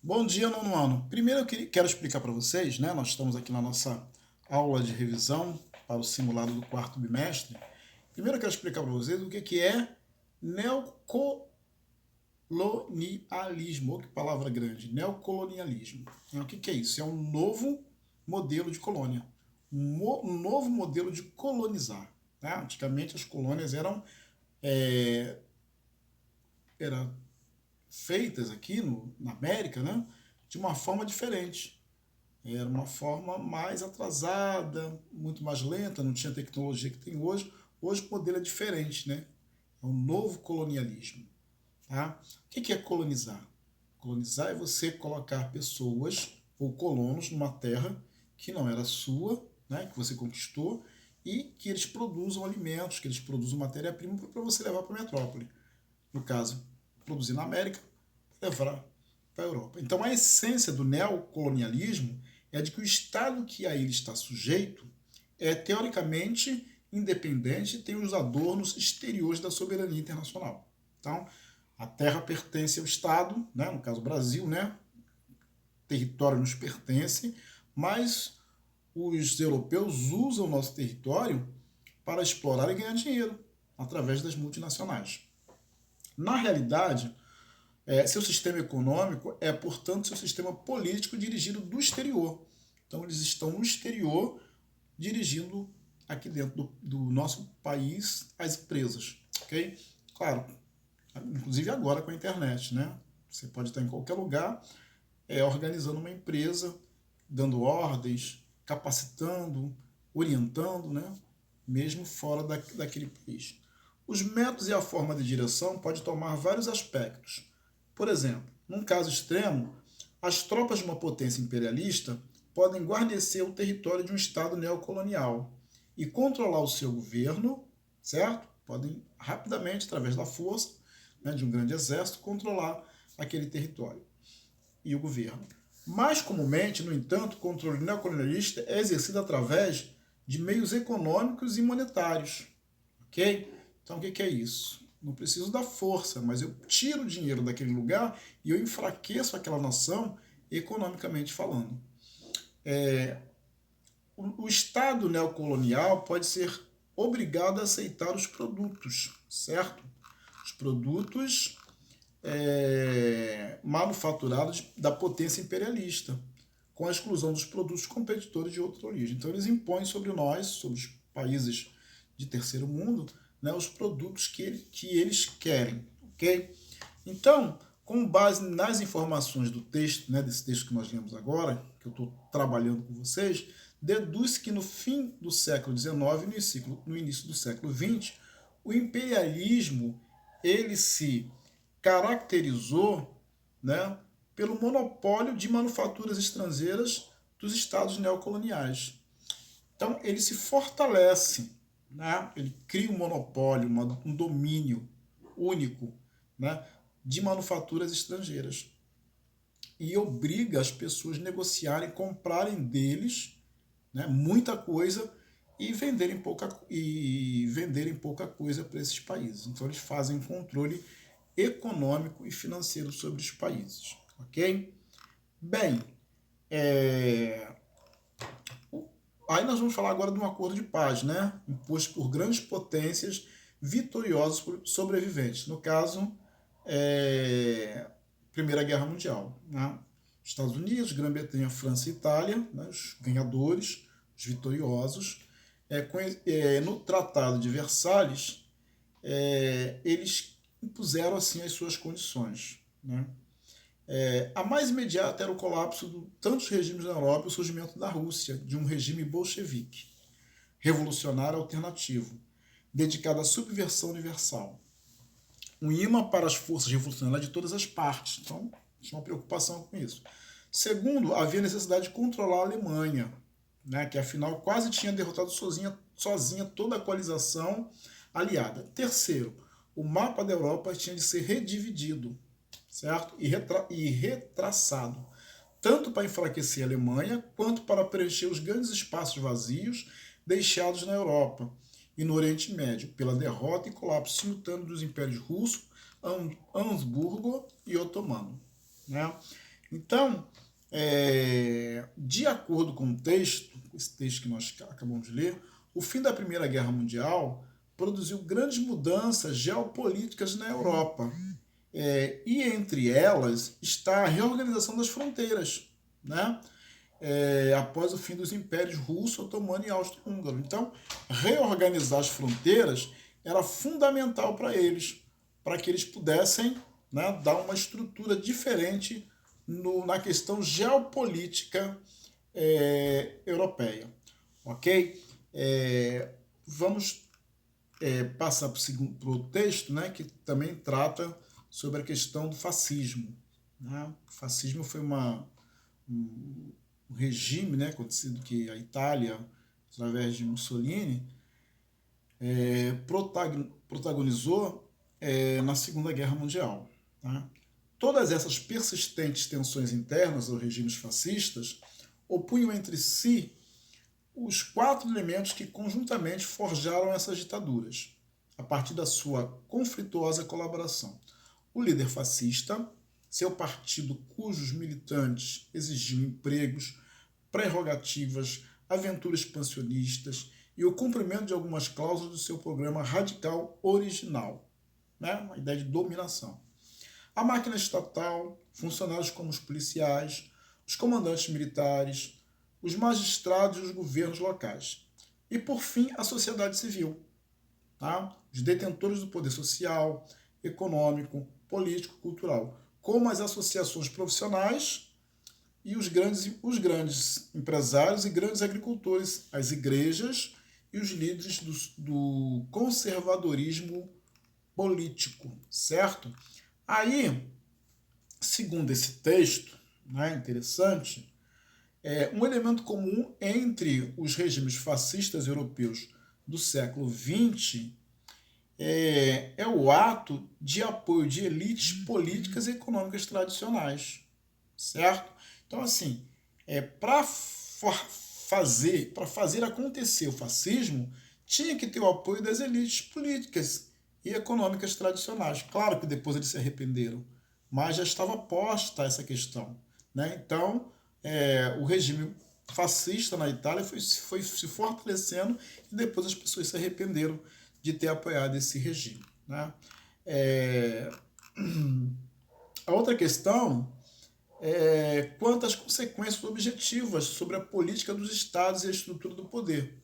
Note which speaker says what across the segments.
Speaker 1: Bom dia, nono ano. Primeiro quero explicar para vocês, né? Nós estamos aqui na nossa aula de revisão para o simulado do quarto bimestre. Primeiro eu quero explicar para vocês o que é neocolonialismo. Oh, que palavra grande! Neocolonialismo. O que é isso? É um novo modelo de colônia, um novo modelo de colonizar. Né? Antigamente as colônias é, eram feitas aqui na América, né? De uma forma diferente. Era uma forma mais atrasada, muito mais lenta, não tinha a tecnologia que tem hoje. Hoje o modelo é diferente, né? É um novo colonialismo. Tá? O que é colonizar? Colonizar é você colocar pessoas ou colonos numa terra que não era sua, né? Que você conquistou, e que eles produzam alimentos, que eles produzam matéria-prima para você levar para a metrópole. No caso, produzir na América, levar para a Europa. Então, a essência do neocolonialismo é de que o Estado que a ele está sujeito é, teoricamente, independente e tem os adornos exteriores da soberania internacional. Então, a terra pertence ao Estado, né? No caso, o Brasil, né? O território nos pertence, mas os europeus usam o nosso território para explorar e ganhar dinheiro através das multinacionais. Na realidade, seu sistema econômico é, portanto, seu sistema político dirigido do exterior. Então, eles estão no exterior dirigindo aqui dentro do nosso país as empresas, ok? Claro, inclusive agora com a internet, né? Você pode estar em qualquer lugar organizando uma empresa, dando ordens, capacitando, orientando, né? Mesmo fora daquele país. Os métodos e a forma de direção pode tomar vários aspectos. Por exemplo, num caso extremo, as tropas de uma potência imperialista podem guarnecer o território de um Estado neocolonial e controlar o seu governo, certo? Podem rapidamente, através da força, né, de um grande exército, controlar aquele território e o governo. Mais comumente, no entanto, o controle neocolonialista é exercido através de meios econômicos e monetários, ok? Então, o que é isso? Não preciso da força, mas eu tiro o dinheiro daquele lugar e eu enfraqueço aquela nação economicamente falando. O Estado neocolonial pode ser obrigado a aceitar os produtos, certo? Os produtos manufaturados da potência imperialista, com a exclusão dos produtos competidores de outra origem. Então, eles impõem sobre nós, sobre os países de terceiro mundo, né, os produtos que eles querem, ok? Então, com base nas informações do texto, né, desse texto que nós lemos agora, que eu estou trabalhando com vocês, deduz que no fim do século XIX e no início do século XX, o imperialismo ele se caracterizou, né, pelo monopólio de manufaturas estrangeiras dos estados neocoloniais. Então, ele se fortalece, né? Ele cria um monopólio, um domínio único, né, de manufaturas estrangeiras e obriga as pessoas a negociarem, comprarem deles, né, muita coisa e venderem pouca coisa para esses países. Então, eles fazem um controle econômico e financeiro sobre os países, ok? Bem, aí nós vamos falar agora de um acordo de paz, né? Imposto por grandes potências vitoriosas por sobreviventes. No caso, Primeira Guerra Mundial. Né? Estados Unidos, Grã-Bretanha, França e Itália, né? Os ganhadores, os vitoriosos. No Tratado de Versalhes, eles impuseram assim as suas condições. Né? A mais imediata era o colapso de tantos regimes na Europa e o surgimento da Rússia, de um regime bolchevique, revolucionário alternativo, dedicado à subversão universal. Um imã para as forças revolucionárias de todas as partes. Então, tinha uma preocupação com isso. Segundo, havia necessidade de controlar a Alemanha, né, que afinal quase tinha derrotado sozinha toda a coalização aliada. Terceiro, o mapa da Europa tinha de ser redividido, certo? E retraçado, tanto para enfraquecer a Alemanha, quanto para preencher os grandes espaços vazios deixados na Europa e no Oriente Médio, pela derrota e colapso simultâneo dos impérios russo, Habsburgo e otomano. Né? Então, de acordo com o texto, esse texto que nós acabamos de ler, o fim da Primeira Guerra Mundial produziu grandes mudanças geopolíticas na Europa. E entre elas está a reorganização das fronteiras, né? Após o fim dos impérios russo, otomano e austro-húngaro. Então, reorganizar as fronteiras era fundamental para eles, para que eles pudessem, né, dar uma estrutura diferente na questão geopolítica europeia. Ok? Vamos passar para o texto, né, que também trata sobre a questão do fascismo. Né? O fascismo foi um regime, né, acontecido que a Itália, através de Mussolini, protagonizou na Segunda Guerra Mundial. Tá? Todas essas persistentes tensões internas aos regimes fascistas opunham entre si os 4 elementos que conjuntamente forjaram essas ditaduras, a partir da sua conflituosa colaboração. O líder fascista, seu partido cujos militantes exigiam empregos, prerrogativas, aventuras expansionistas e o cumprimento de algumas cláusulas do seu programa radical original, né? Uma ideia de dominação. A máquina estatal, funcionários como os policiais, os comandantes militares, os magistrados e os governos locais. E, por fim, a sociedade civil, tá? Os detentores do poder social, econômico, político, cultural, como as associações profissionais e os grandes empresários e grandes agricultores, as igrejas e os líderes do conservadorismo político, certo? Aí, segundo esse texto, né, interessante, um elemento comum entre os regimes fascistas europeus do século XX é o ato de apoio de elites políticas e econômicas tradicionais, certo? Então, assim, para fazer acontecer o fascismo, tinha que ter o apoio das elites políticas e econômicas tradicionais. Claro que depois eles se arrependeram, mas já estava posta essa questão, né? Então, o regime fascista na Itália foi se fortalecendo e depois as pessoas se arrependeram de ter apoiado esse regime, né? A outra questão quanto às consequências objetivas sobre a política dos estados e a estrutura do poder.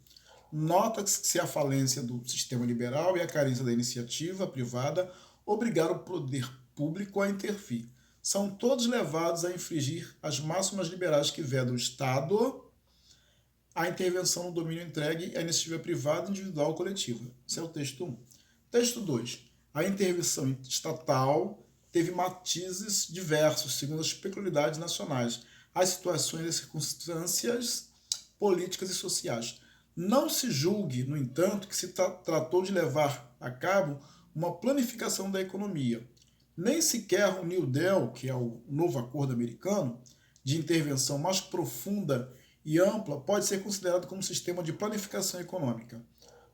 Speaker 1: Nota-se a falência do sistema liberal e a carência da iniciativa privada obrigaram o poder público a intervir. São todos levados a infringir as máximas liberais que vedam o Estado, a intervenção no domínio entregue à iniciativa privada, individual ou coletiva. Esse é o texto 1. Texto 2. A intervenção estatal teve matizes diversos, segundo as peculiaridades nacionais, as situações e circunstâncias políticas e sociais. Não se julgue, no entanto, que se tratou de levar a cabo uma planificação da economia. Nem sequer o New Deal, que é o novo acordo americano, de intervenção mais profunda e ampla, pode ser considerado como um sistema de planificação econômica.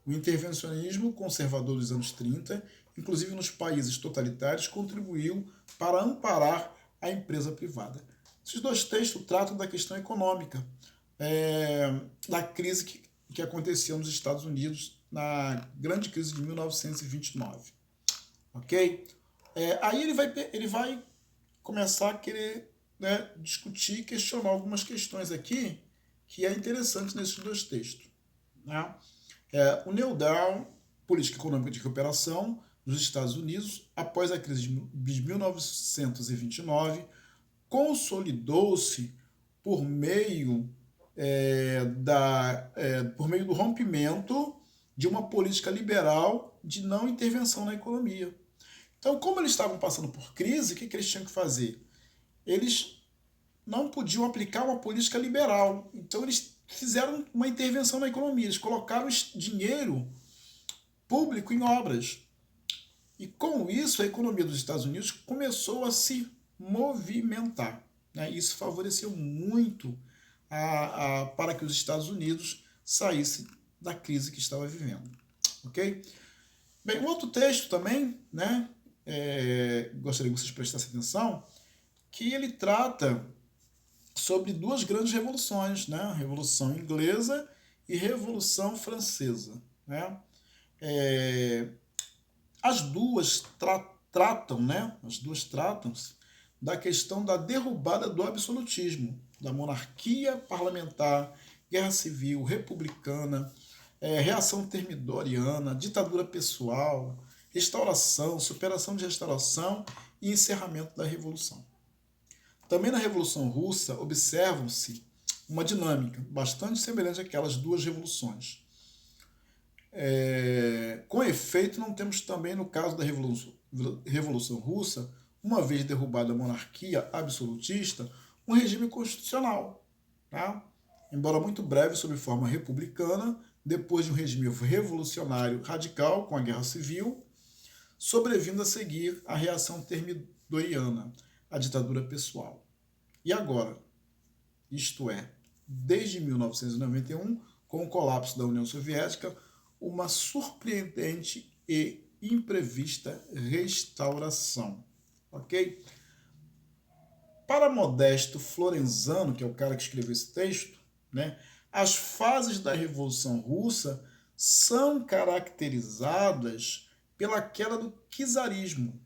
Speaker 1: O intervencionismo conservador dos anos 30, inclusive nos países totalitários, contribuiu para amparar a empresa privada. Esses 2 textos tratam da questão econômica, da crise que aconteceu nos Estados Unidos, na grande crise de 1929. Ok? Aí ele vai começar a querer, né, discutir e questionar algumas questões aqui que é interessante nesses 2 textos. Né? O New Deal, política econômica de recuperação nos Estados Unidos, após a crise de 1929, consolidou-se por meio do rompimento de uma política liberal de não intervenção na economia. Então, como eles estavam passando por crise, o que eles tinham que fazer? Eles não podiam aplicar uma política liberal. Então, eles fizeram uma intervenção na economia. Eles colocaram dinheiro público em obras. E, com isso, a economia dos Estados Unidos começou a se movimentar. Né? Isso favoreceu muito para que os Estados Unidos saíssem da crise que estava vivendo. Ok? Bem, um outro texto também, né? Gostaria que vocês prestassem atenção, que ele trata sobre duas grandes revoluções, né? A Revolução Inglesa e Revolução Francesa, né? As duas tratam, né? As duas tratam-se da questão da derrubada do absolutismo, da monarquia parlamentar, guerra civil, republicana, reação termidoriana, ditadura pessoal, restauração, superação de restauração e encerramento da Revolução. Também na Revolução Russa observam-se uma dinâmica bastante semelhante àquelas duas revoluções. Com efeito, não temos também, no caso da Revolução Russa, uma vez derrubada a monarquia absolutista, um regime constitucional, tá? Embora muito breve, sob forma republicana, depois de um regime revolucionário radical com a Guerra Civil, sobrevindo a seguir a reação termidoriana, a ditadura pessoal. E agora? Isto é, desde 1991, com o colapso da União Soviética, uma surpreendente e imprevista restauração. Ok? Para Modesto Florenzano, que é o cara que escreveu esse texto, né, as fases da Revolução Russa são caracterizadas pela queda do czarismo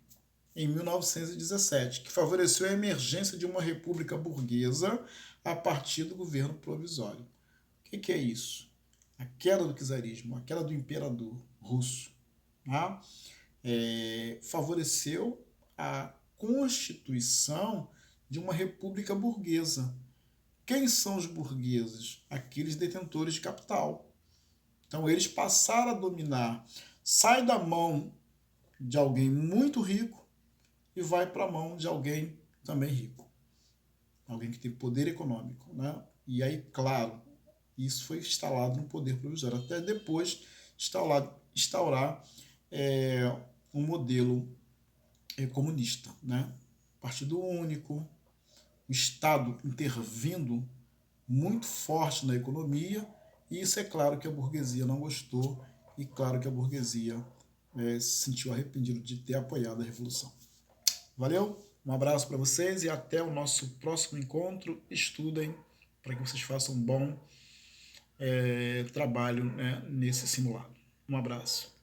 Speaker 1: em 1917, que favoreceu a emergência de uma república burguesa a partir do governo provisório. O que é isso? A queda do czarismo, a queda do imperador russo, tá? Favoreceu a constituição de uma república burguesa. Quem são os burgueses? Aqueles detentores de capital. Então eles passaram a dominar. Sai da mão de alguém muito rico e vai para a mão de alguém também rico. Alguém que tem poder econômico, né? E aí, claro, isso foi instalado no poder provisório, até depois instaurar um modelo comunista, né? Partido único, o Estado intervindo muito forte na economia, e isso é claro que a burguesia não gostou, e claro que a burguesia se sentiu arrependido de ter apoiado a Revolução. Valeu, um abraço para vocês e até o nosso próximo encontro. Estudem para que vocês façam um bom trabalho, né, nesse simulado. Um abraço.